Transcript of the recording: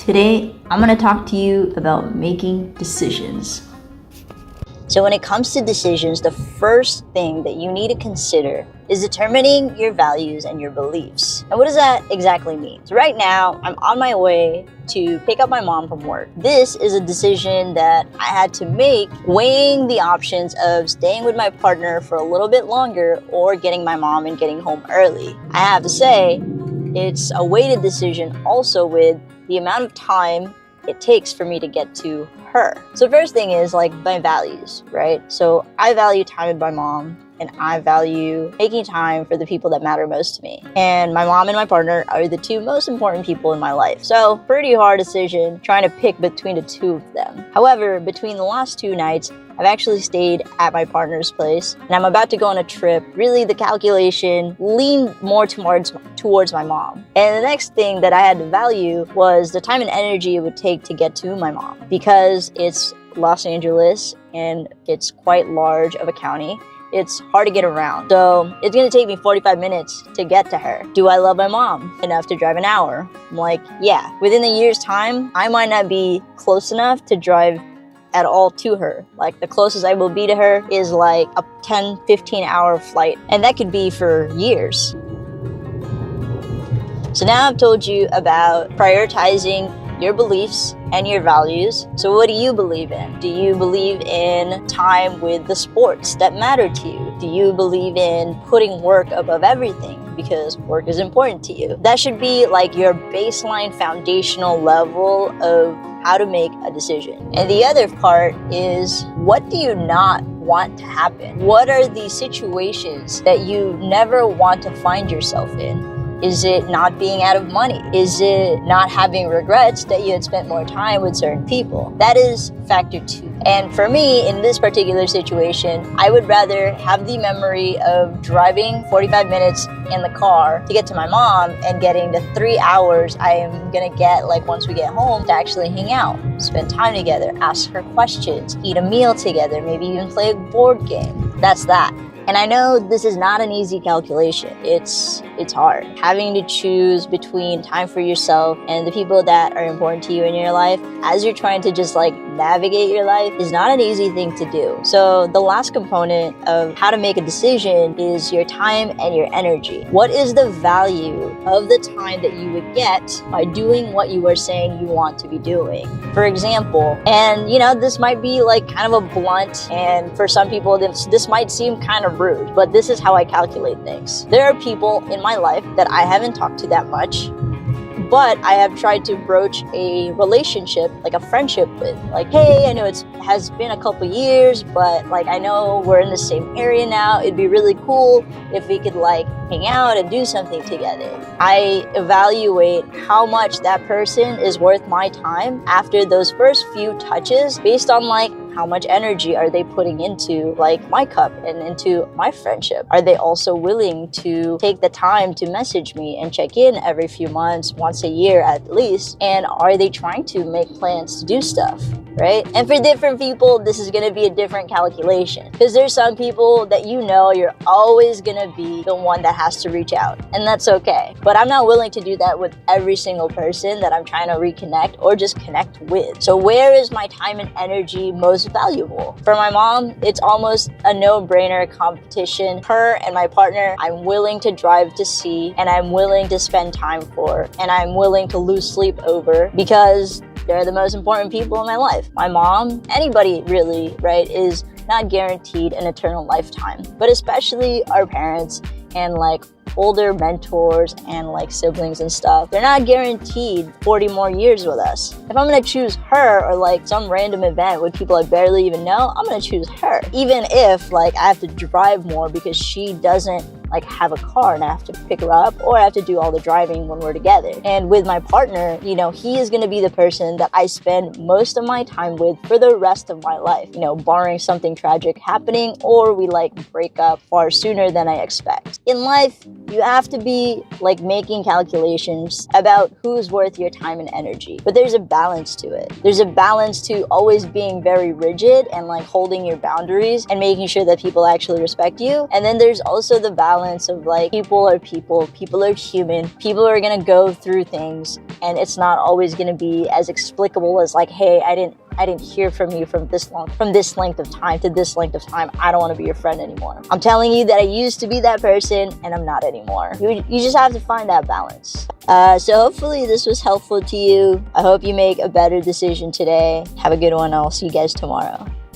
Today, I'm going to talk to you about making decisions. So when it comes to decisions, the first thing that you need to consider is determining your values and your beliefs. And what does that exactly mean? So right now, I'm on my way to pick up my mom from work. This is a decision that I had to make, weighing the options of staying with my partner for a little bit longer or getting my mom and getting home early. I have to say, it's a weighted decision also with the amount of time it takes for me to get to her. So first thing is like my values, right? So I value time with my mom, and I value making time for the people that matter most to me. And my mom and my partner are the two most important people in my life. So pretty hard decision trying to pick between the two of them. However, between the last 2 nights, I've actually stayed at my partner's place, and I'm about to go on a trip. Really, the calculation leaned more towards my mom. And the next thing that I had to value was the time and energy it would take to get to my mom, because it's Los Angeles and it's quite large of a county. It's hard to get around. So it's gonna take me 45 minutes to get to her. Do I love my mom enough to drive an hour? I'm like, yeah. Within a year's time, I might not be close enough to drive at all to her. Like the closest I will be to her is like a 10-15 hour flight, and that could be for years. So now I've told you about prioritizing your beliefs and your values. So what do you believe in? Do you believe in time with the sports that matter to you? Do you believe in putting work above everything because work is important to you? That should be like your baseline foundational level of how to make a decision. And the other part is, what do you not want to happen? What are the situations that you never want to find yourself in? Is it not being out of money? Is it not having regrets that you had spent more time with certain people? That is factor 2. And for me, in this particular situation, I would rather have the memory of driving 45 minutes in the car to get to my mom and getting the 3 hours I am gonna get like once we get home to actually hang out, spend time together, ask her questions, eat a meal together, maybe even play a board game. That's that. And I know this is not an easy calculation. It's hard. Having to choose between time for yourself and the people that are important to you in your life as you're trying to just like navigate your life is not an easy thing to do. So the last component of how to make a decision is your time and your energy. What is the value of the time that you would get by doing what you are saying you want to be doing? For example, and you know, this might be like kind of a blunt, and for some people this might seem kind of rude, but this is how I calculate things. There are people in my life that I haven't talked to that much, but I have tried to broach a relationship, like a friendship with. Like, hey, I know it has been a couple years, but like I know we're in the same area now. It'd be really cool if we could like hang out and do something together. I evaluate how much that person is worth my time after those first few touches based on like how much energy are they putting into like my cup and into my friendship? Are they also willing to take the time to message me and check in every few months, once a year at least? And are they trying to make plans to do stuff, right? And for different people, this is gonna be a different calculation, because there's some people that you know you're always gonna be the one that has to reach out, and that's okay. But I'm not willing to do that with every single person that I'm trying to reconnect or just connect with. So where is my time and energy most valuable? For my mom, it's almost a no-brainer competition. Her and my partner, I'm willing to drive to see, and I'm willing to spend time for, and I'm willing to lose sleep over, because they're the most important people in my life. My mom, anybody really, right, is not guaranteed an eternal lifetime, but especially our parents and like older mentors and like siblings and stuff, they're not guaranteed 40 more years with us. If I'm gonna choose her or like some random event with people I barely even know, I'm gonna choose her. Even if like I have to drive more because she doesn't like have a car and I have to pick her up, or I have to do all the driving when we're together. And with my partner, you know, he is gonna be the person that I spend most of my time with for the rest of my life, you know, barring something tragic happening or we like break up far sooner than I expect. In life, you have to be like making calculations about who's worth your time and energy. But there's a balance to it. There's a balance to always being very rigid and like holding your boundaries and making sure that people actually respect you. And then there's also the balance balance of like, people are human, people are gonna go through things, and it's not always gonna be as explicable as like, hey, I didn't hear from you from this length of time to this length of time. I don't want to be your friend anymore. I'm telling you that I used to be that person and I'm not anymore. You just have to find that balance. So hopefully this was helpful to you. I hope you make a better decision today. Have a good one. I'll see you guys tomorrow.